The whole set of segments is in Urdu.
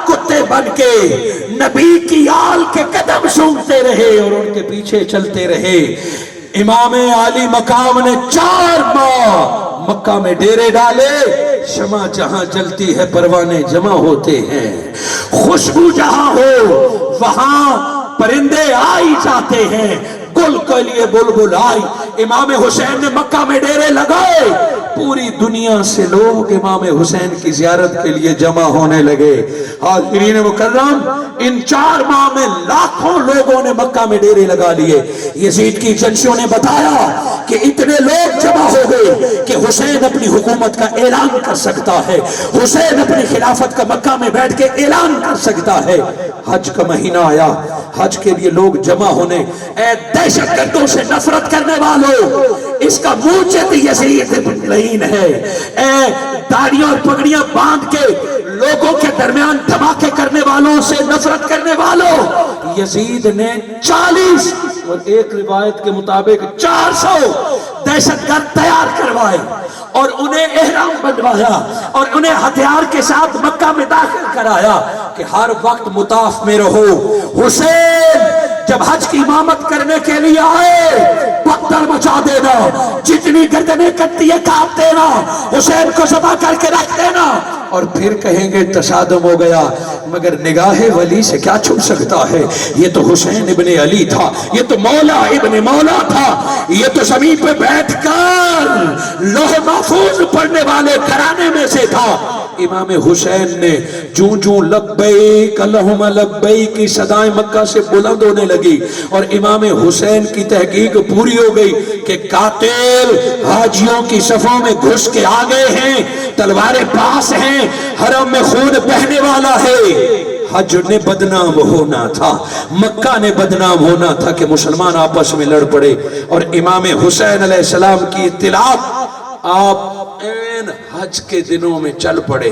کتے بن کے نبی کی آل کے قدم سونگتے رہے اور ان کے پیچھے چلتے رہے۔ امام عالی مقام نے 4 ماہ مکہ میں ڈیرے ڈالے۔ شمع جہاں جلتی ہے پروانے جمع ہوتے ہیں، خوشبو جہاں ہو وہاں پرندے آئی جاتے ہیں، گل کے لیے بلبل آئی۔ امام حسین نے مکہ میں ڈیرے لگائے، پوری دنیا سے لوگ امام حسین کی زیارت کے لیے جمع ہونے لگے۔ حاضرین مکرم، ان 4 ماہ میں لاکھوں لوگوں نے مکہ میں ڈیرے لگا لیے۔ یزید کی ایجنسیوں نے بتایا کہ اتنے لوگ جمع ہو گئے کہ حسین اپنی حکومت کا اعلان کر سکتا ہے، حسین اپنی خلافت کا مکہ میں بیٹھ کے اعلان کر سکتا ہے۔ حج کا مہینہ آیا، حج کے لیے لوگ جمع ہونے۔ اے دہشت گردوں سے نفرت کرنے والوں، اس کا موجد یزید بن لعین ہے۔ اے داڑیاں اور پگڑیاں باندھ کے لوگوں کے درمیان دھماکے کرنے والوں سے نفرت کرنے والوں، یزید نے 40 اور ایک روایت کے مطابق 400 دہشت گرد تیار کروائے اور انہیں احرام بنوایا اور انہیں ہتھیار کے ساتھ مکہ میں داخل کرایا کہ ہر وقت مطاف میں رہو۔ حسین جب حج کی امامت کرنے کے لیے آئے، پتھر مچا دینا، جتنی گردنیں کٹتی ہے کاٹ دینا، حسین کو ذبح کر کے رکھ دینا، اور پھر کہیں گے تصادم ہو گیا۔ مگر نگاہ ولی سے کیا چھپ سکتا ہے؟ یہ تو حسین ابن علی تھا، یہ تو مولا ابن مولا تھا، یہ تو زمین پہ بیٹھ کر لوح محفوظ پڑھنے والے گھرانے میں سے تھا۔ امام حسین نے جوں جوں لبیک اللہم لبیک کی صدائیں مکہ سے بلند ہونے لگی اور امام حسین کی تحقیق پوری ہو گئی کہ قاتل حاجیوں کی صفوں میں گھس کے آگے ہیں، تلواریں پاس ہیں، حرم میں خون بہنے والا ہے۔ حج نے بدنام ہونا تھا، مکہ نے بدنام ہونا تھا کہ مسلمان آپس میں لڑ پڑے، اور امام حسین علیہ السلام کی اطلاع آپ این حج کے دنوں میں چل پڑے،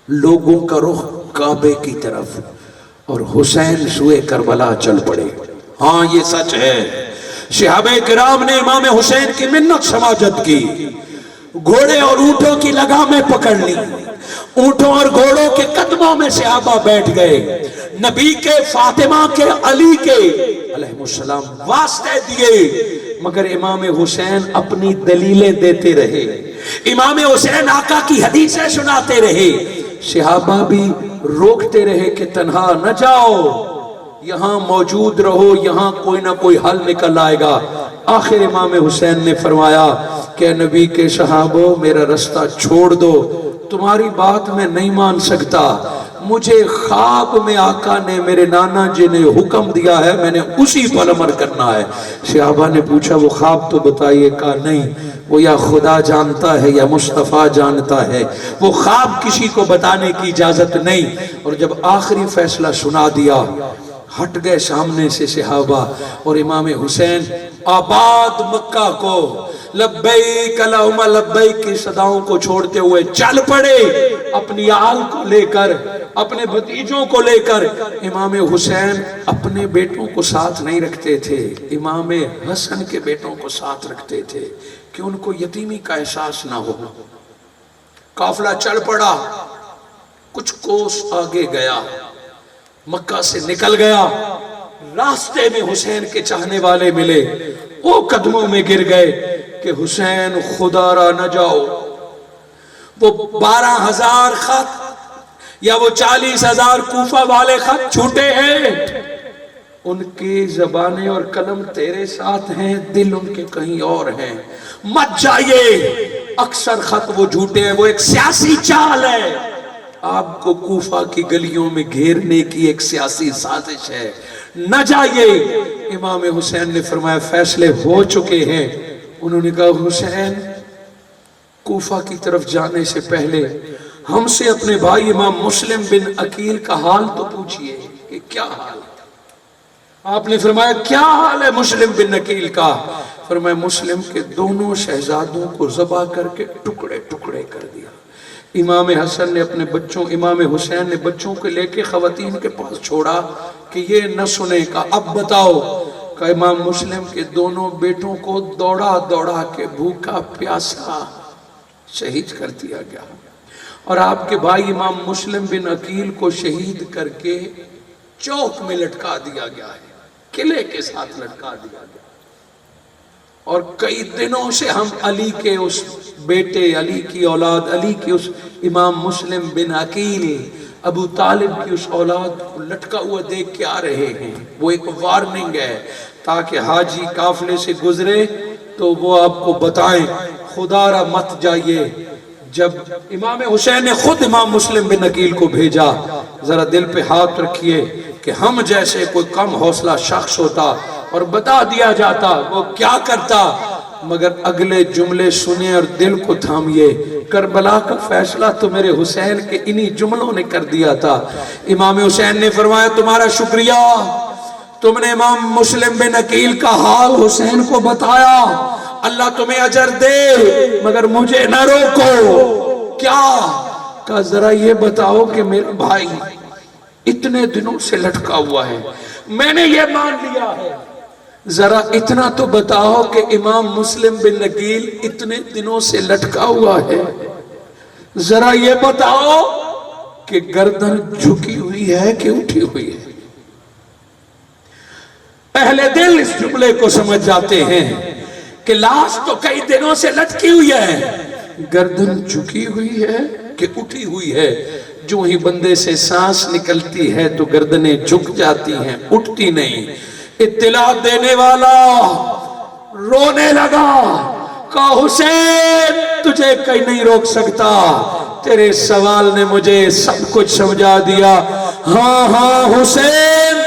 لوگوں کا رخ کعبے کی طرف، اور حسین سوئے کربلا چل پڑے۔ ہاں یہ سچ ہے، صحابہ کرام نے امام حسین کی منت سماجت کی، گھوڑے اور اونٹوں کی لگامیں پکڑ لی، اونٹوں اور گھوڑوں کے قدموں میں صحابہ بیٹھ گئے، نبی کے، فاطمہ کے، علی کے علیہ السلام واسطے دیے، مگر امام حسین اپنی دلیلیں دیتے رہے، امام حسین آقا کی حدیثیں سناتے رہے، صحابہ بھی روکتے رہے کہ تنہا نہ جاؤ، یہاں موجود رہو، یہاں کوئی نہ کوئی حل نکل آئے گا۔ آخر امام حسین نے فرمایا کہ نبی کے صحابوں میرا رستہ چھوڑ دو، تمہاری بات میں نہیں مان سکتا، مجھے خواب میں آقا نے میرے نانا جی نے حکم دیا ہے، میں نے اسی پر عمل کرنا ہے۔ صحابہ نے پوچھا وہ خواب تو بتائیے، کہا نہیں، وہ یا خدا جانتا ہے یا مصطفیٰ جانتا ہے، وہ خواب کسی کو بتانے کی اجازت نہیں۔ اور جب آخری فیصلہ سنا دیا، ہٹ گئے سامنے سے صحابہ، اور امام حسین آباد مکہ کو لبیک اللہم لبیک کی صداؤں کو چھوڑتے ہوئے چل پڑے، اپنی آل کو لے کر، اپنے بھتیجوں کو لے کر۔ امام حسین اپنے بیٹوں کو ساتھ نہیں رکھتے تھے، امام حسن کے بیٹوں کو ساتھ رکھتے تھے کہ ان کو یتیمی کا احساس نہ ہو۔ قافلہ چل پڑا، کچھ کوس آگے گیا، مکہ سے نکل گیا، راستے میں حسین کے چاہنے والے ملے، وہ قدموں میں گر گئے کہ حسین خدا را نہ جاؤ۔ وہ 12,000 خط یا وہ 40,000 کوفہ والے خط چھوٹے ہیں، ان کی زبانیں اور قلم تیرے ساتھ ہیں، دل ان کے کہیں اور ہیں، مت جائیے۔ اکثر خط وہ جھوٹے ہیں، وہ ایک سیاسی چال ہے، آپ کو کوفہ کی گلیوں میں گھیرنے کی ایک سیاسی سازش ہے، نہ جائیے۔ امام حسین نے فرمایا فیصلے ہو چکے ہیں۔ انہوں نے کہا حسین کوفہ کی طرف جانے سے پہلے ہم سے اپنے بھائی امام مسلم بن عقیل کا حال تو پوچھئے کہ کیا حال ہے۔ آپ نے فرمایا کیا حال ہے مسلم بن عقیل کا؟ فرمایا مسلم کے دونوں شہزادوں کو ذبح کر کے ٹکڑے ٹکڑے کر دیا۔ امام حسن نے اپنے بچوں، امام حسین نے بچوں کو لے کے خواتین کے پاس چھوڑا کہ یہ نہ سنے، کہا اب بتاؤ۔ کہ امام مسلم کے دونوں بیٹوں کو دوڑا دوڑا کے بھوکا پیاسا شہید کر دیا گیا۔ اور آپ کے بھائی امام مسلم بن عقیل کو شہید کر کے چوک میں لٹکا دیا گیا ہے، قلعے کے ساتھ لٹکا دیا گیا۔ اور کئی دنوں سے ہم علی کے اس بیٹے، علی کی اولاد، علی کے اس امام مسلم بن عقیل، ابو طالب کی اس اولاد کو لٹکا ہوا دیکھ کے آ رہے ہیں۔ وہ ایک وارننگ ہے تاکہ حاجی قافلے سے گزرے تو وہ آپ کو بتائیں خدا را مت جائیے۔ جب امام حسین نے خود امام مسلم بن عقیل کو بھیجا، ذرا دل پہ ہاتھ رکھیے کہ ہم جیسے کوئی کم حوصلہ شخص ہوتا اور بتا دیا جاتا وہ کیا کرتا، مگر اگلے جملے سنے اور دل کو تھامیے۔ کربلا کا فیصلہ تو میرے حسین کے انہی جملوں نے کر دیا تھا۔ امام حسین نے فرمایا تمہارا شکریہ، تم نے امام مسلم بن عقیل کا حال حسین کو بتایا، اللہ تمہیں اجر دے، مگر مجھے نہ روکو۔ کیا کہا؟ ذرا یہ بتاؤ کہ میرا بھائی اتنے دنوں سے لٹکا ہوا ہے، میں نے یہ مان لیا ہے، ذرا اتنا تو بتاؤ کہ امام مسلم بن عقیل اتنے دنوں سے لٹکا ہوا ہے، ذرا یہ بتاؤ کہ گردن جھکی ہوئی ہے کہ اٹھی ہوئی ہے۔ اہل دل اس جملے کو سمجھ جاتے ہیں کہ لاش تو کئی دنوں سے لٹکی ہوئی ہے، گردن جھکی ہوئی ہے کہ اٹھی ہوئی ہے۔ جو ہی بندے سے سانس نکلتی ہے تو گردنیں جھک جاتی ہیں، اٹھتی نہیں۔ اطلاع دینے والا رونے لگا، کہا حسین تجھے کہیں نہیں روک سکتا، تیرے سوال نے مجھے سب کچھ سمجھا دیا۔ ہاں ہاں حسین،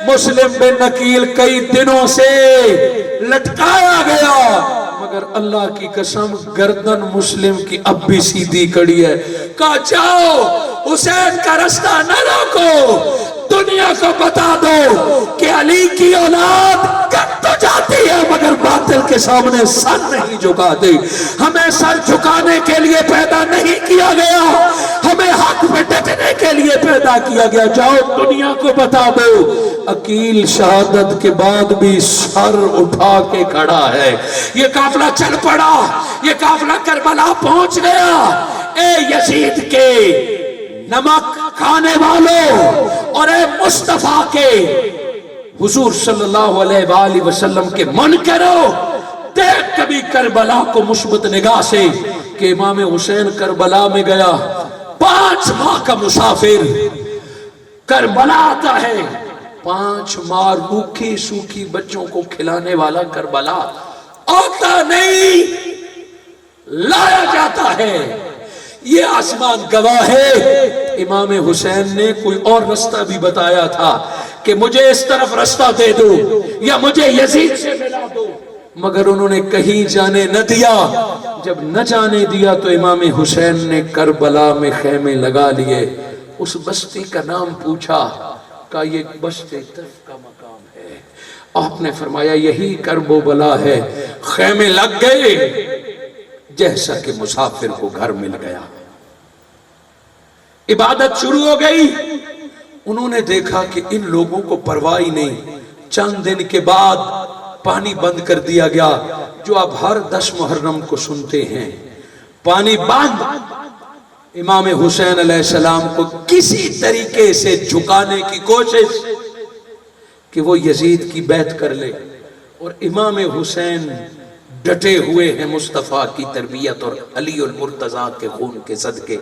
مسلم بن عقیل کئی دنوں سے لٹکایا گیا، مگر اللہ کی قسم گردن مسلم کی اب بھی سیدھی کڑی ہے۔ کہا جاؤ حسین کا رستہ نہ روکو، دنیا کو بتا دو کہ علی کی اولاد کٹ تو جاتی ہے مگر باطل کے سامنے سر نہیں جھکاتی۔ ہمیں سر جھکانے کے لیے پیدا نہیں کیا گیا، ہمیں حق پہ ڈٹنے کے لیے پیدا کیا گیا۔ جاؤ دنیا کو بتا دو عقیل شہادت کے بعد بھی سر اٹھا کے کھڑا ہے۔ یہ قافلہ چل پڑا، یہ قافلہ کربلا پہنچ گیا۔ اے یزید کے نمک کھانے والوں اور اے مصطفیٰ کے حضور صلی اللہ علیہ وآلہ وسلم کے منکرو، دیکھ کبھی کربلا کو مثبت نگاہ سے کہ امام حسین کربلا میں گیا، 5 ماہ کا مسافر کربلا آتا ہے، 5 ماہ روکھی سوکھی بچوں کو کھلانے والا کربلا آتا نہیں، لایا جاتا ہے۔ یہ آسمان گواہ ہے، امام حسین نے کوئی اور رستہ بھی بتایا تھا کہ مجھے اس طرف رستہ دے دو یا مجھے یزید سے ملا دو، مگر انہوں نے کہیں جانے نہ دیا۔ جب نہ جانے دیا تو امام حسین نے کربلا میں خیمے لگا لیے۔ اس بستی کا نام پوچھا، کہا یہ بستی طرف کا مقام ہے۔ آپ نے فرمایا یہی کرب و بلا ہے۔ خیمے لگ گئے جیسا کہ مسافر کو گھر مل گیا۔ عبادت شروع ہو گئی۔ انہوں نے دیکھا کہ ان لوگوں کو پرواہ نہیں۔ چند دن کے بعد پانی بند کر دیا گیا، جو اب ہر 10 محرم کو سنتے ہیں، پانی بند۔ امام حسین علیہ السلام کو کسی طریقے سے جھکانے کی کوشش کہ وہ یزید کی بیعت کر لے، اور امام حسین ڈٹے ہوئے ہیں مصطفیٰ کی تربیت اور علی المرتضیٰ کے خون کے صدقے۔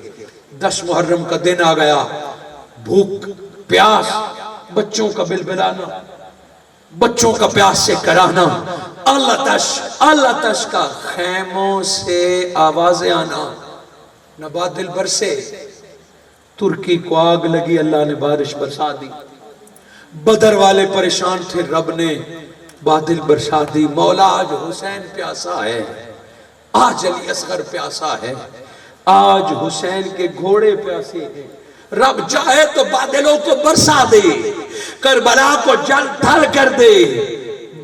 10 محرم کا دن آ گیا، بھوک پیاس، بچوں کا بلبلانا، بچوں کا پیاس سے کرانا، اللہ تش کا خیموں سے آوازیں آنا، نہ بادل برسے۔ ترکی کو آگ لگی، اللہ نے بارش برسا دی۔ بدر والے پریشان تھے، رب نے بادل برسا دی۔ مولا آج حسین پیاسا ہے، آج علی اصغر پیاسا ہے، آج حسین کے گھوڑے پیاسے ہیں۔ رب چاہے تو بادلوں کو برسا دے، کربلا کو جل تھل کر دے۔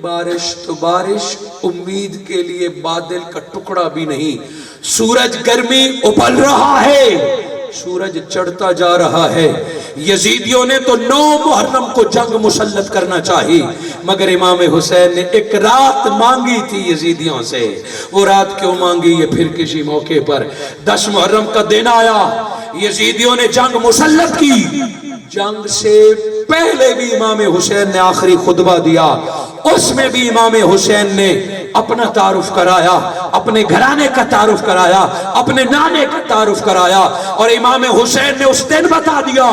بارش تو بارش، امید کے لیے بادل کا ٹکڑا بھی نہیں۔ سورج گرمی ابل رہا ہے، سورج چڑھتا جا رہا ہے۔ یزیدیوں نے تو 9 محرم کو جنگ مسلط کرنا چاہی، مگر امام حسین نے ایک رات مانگی تھی یزیدیوں سے۔ وہ رات کیوں مانگی؟ یہ پھر کسی موقع پر 10 محرم کا دن آیا، یزیدیوں نے جنگ مسلط کی، جنگ سے پہلے بھی امام حسین نے آخری خطبہ دیا، اس میں بھی امام حسین نے اپنا تعارف کرایا، اپنے گھرانے کا تعارف کرایا، اپنے نانے کا تعارف کرایا، اور امام حسین نے اس دن بتا دیا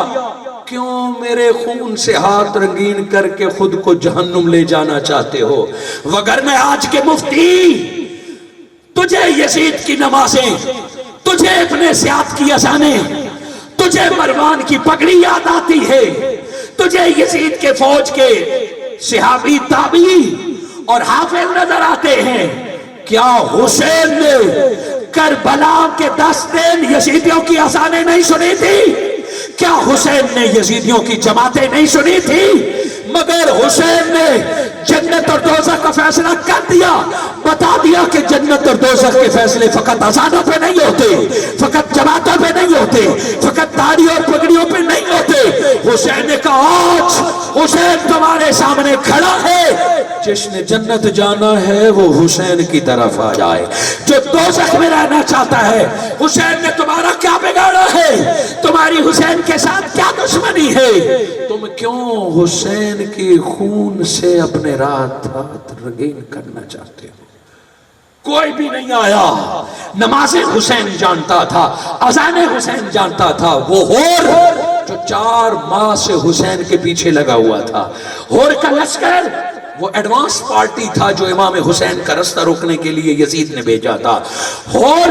کیوں میرے خون سے ہاتھ رنگین کر کے خود کو جہنم لے جانا چاہتے ہو، وگرنہ آج کے مفتی تجھے یزید کی نمازیں، تجھے ابن زیاد کی اذانیں، تجھے مروان کی پگڑی یاد آتی ہے، تجھے یزید کے فوج کے صحابی تابعی اور حافظ نظر آتے ہیں، کیا حسین نے کربلا کے 10 دن یزیدیوں کی اذانیں نہیں سنی تھی؟ کیا حسین نے یزیدیوں کی جماعتیں نہیں سنی تھی؟ مگر حسین نے جنت اور دوزخ کا فیصلہ کر دیا، بتا دیا کہ جنت اور دوزخ کے فیصلے فقط اذانوں پہ نہیں ہوتے، فقط جماعتوں پہ نہیں ہوتے، فقط داڑھی اور پگڑیوں پہ نہیں ہوتے۔ حسین نے کہا آج حسین تمہارے سامنے کھڑا ہے، جس نے جنت جانا ہے وہ حسین کی طرف آ جائے، جو دوزخ میں رہنا چاہتا ہے حسین نے تمہارا کیا بگاڑا ہے؟ تمہاری حسین کے ساتھ کیا دشمنی ہے؟ تم کیوں حسین کی خون سے اپنے ہاتھ رنگین کرنا چاہتے ہو؟ کوئی بھی نہیں آیا، نماز حسین جانتا تھا، اذان حسین جانتا تھا، وہ ہور جو 4 ماہ سے حسین کے پیچھے لگا ہوا تھا، ہور کا لشکر وہ ایڈوانس پارٹی تھا جو امام حسین کا رستہ روکنے کے لیے یزید نے بھیجا تھا، ہور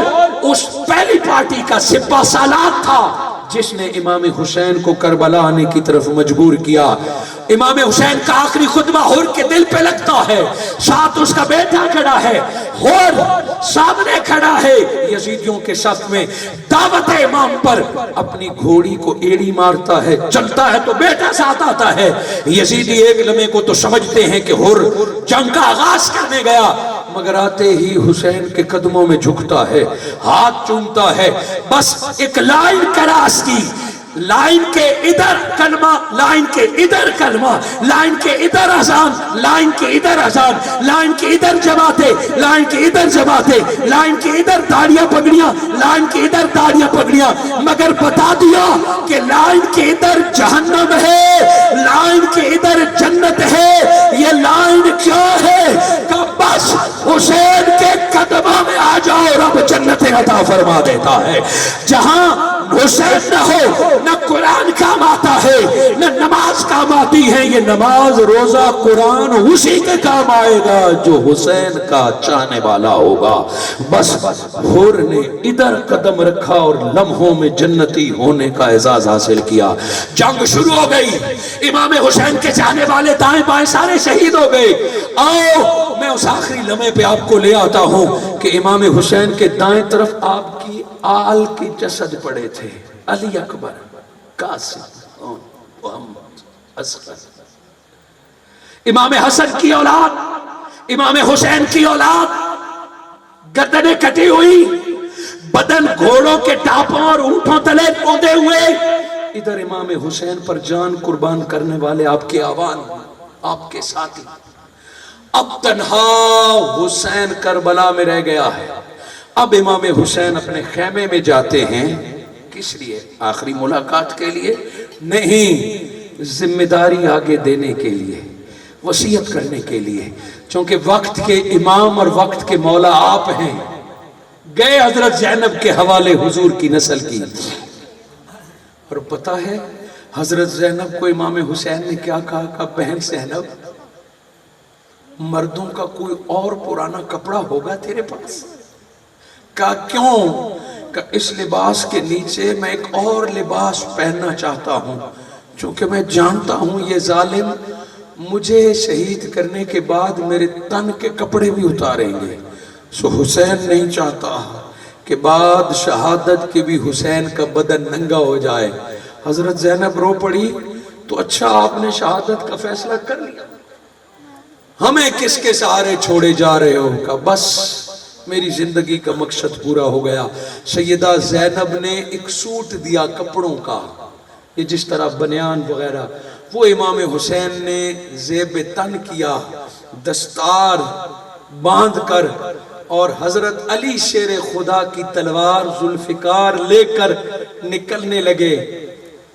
اس پہلی پارٹی کا سپہ سالار تھا جس نے امام حسین کو کربلا آنے کی طرف مجبور کیا۔ امام حسین کا آخری خطبہ ہور کے دل پہ لگتا ہے، ساتھ اس کا بیٹا کھڑا ہے، ہور سامنے کھڑا ہے یزیدیوں کے صف میں، دعوت امام پر اپنی گھوڑی کو ایڑی مارتا ہے، چلتا ہے تو بیٹا ساتھ آتا ہے۔ یزیدی ایک لمحے کو تو سمجھتے ہیں کہ ہور جنگ کا آغاز کرنے گیا، مگر آتے ہی حسین کے قدموں میں جھکتا ہے، ہاتھ چومتا ہے، بس ایک لائن کراس کی، لائن کے ادھر کلمہ، لائن کے ادھر کلمہ، لائن کے ادھر اذان، لائن کے ادھر اذان، لائن کے ادھر جماعتیں، لائن کے ادھر جماعتیں، لائن کے ادھر داڑیاں پگڑیاں، لائن کے ادھر داڑیاں پگڑیاں، مگر بتا دیا کہ لائن کے ادھر جہنم ہے، لائن کے ادھر جنت ہے۔ یہ لائن کیا ہے کہ بس حسین کے قدموں میں آ جاؤ، رب جنت عطا فرما دیتا ہے۔ جہاں حسین نہ ہو نہ قرآن کام آتا ہے، نہ نماز کام آتی ہے۔ یہ نماز، روزہ، قرآن اسی کے کام آئے گا جو حسین کا چاہنے والا ہوگا۔ بس ہور نے ادھر قدم رکھا اور لمحوں میں جنتی ہونے کا اعزاز حاصل کیا۔ جنگ شروع ہو گئی، امام حسین کے چاہنے والے دائیں بائیں سارے شہید ہو گئے۔ آؤ میں اس آخری لمحے پہ آپ کو لے آتا ہوں کہ امام حسین کے دائیں طرف آپ کی آل کی جسد پڑے تھے، علی اکبر، قاسم، محمد، اصغر، امام حسن کی اولاد، امام حسین کی اولاد، گردنیں کٹی ہوئی، بدن گھوڑوں کے ٹاپوں اور اونٹوں تلے پودے ہوئے، ادھر امام حسین پر جان قربان کرنے والے آپ کے آوان، آپ کے ساتھی۔ اب تنہا حسین کربلا میں رہ گیا ہے۔ اب امام حسین اپنے خیمے میں جاتے ہیں، کس لیے؟ آخری ملاقات کے لیے نہیں، ذمہ داری آگے دینے کے لیے، وصیت کرنے کے لیے، چونکہ وقت کے امام اور وقت کے مولا آپ ہیں۔ گئے حضرت زینب کے حوالے حضور کی نسل کی، اور پتہ ہے حضرت زینب کو امام حسین نے کیا کہا کہ بہن زینب، مردوں کا کوئی اور پرانا کپڑا ہوگا تیرے پاس؟ کہا کیوں؟ کہ اس لباس کے نیچے میں ایک اور لباس پہننا چاہتا ہوں، چونکہ میں جانتا ہوں یہ ظالم مجھے شہید کرنے کے بعد میرے تن کے کپڑے بھی اتاریں گے۔ سو حسین نہیں چاہتا کہ بعد شہادت کے بھی حسین کا بدن ننگا ہو جائے۔ حضرت زینب رو پڑی، تو اچھا آپ نے شہادت کا فیصلہ کر لیا، ہمیں کس کے سہارے چھوڑے جا رہے ہو؟ کہ بس میری زندگی کا مقصد پورا ہو گیا۔ سیدہ زینب نے ایک سوٹ دیا کپڑوں کا، یہ جس طرح بنیان وغیرہ، وہ امام حسین نے زیب تن کیا، دستار باندھ کر، اور حضرت علی شیر خدا کی تلوار ذوالفقار لے کر نکلنے لگے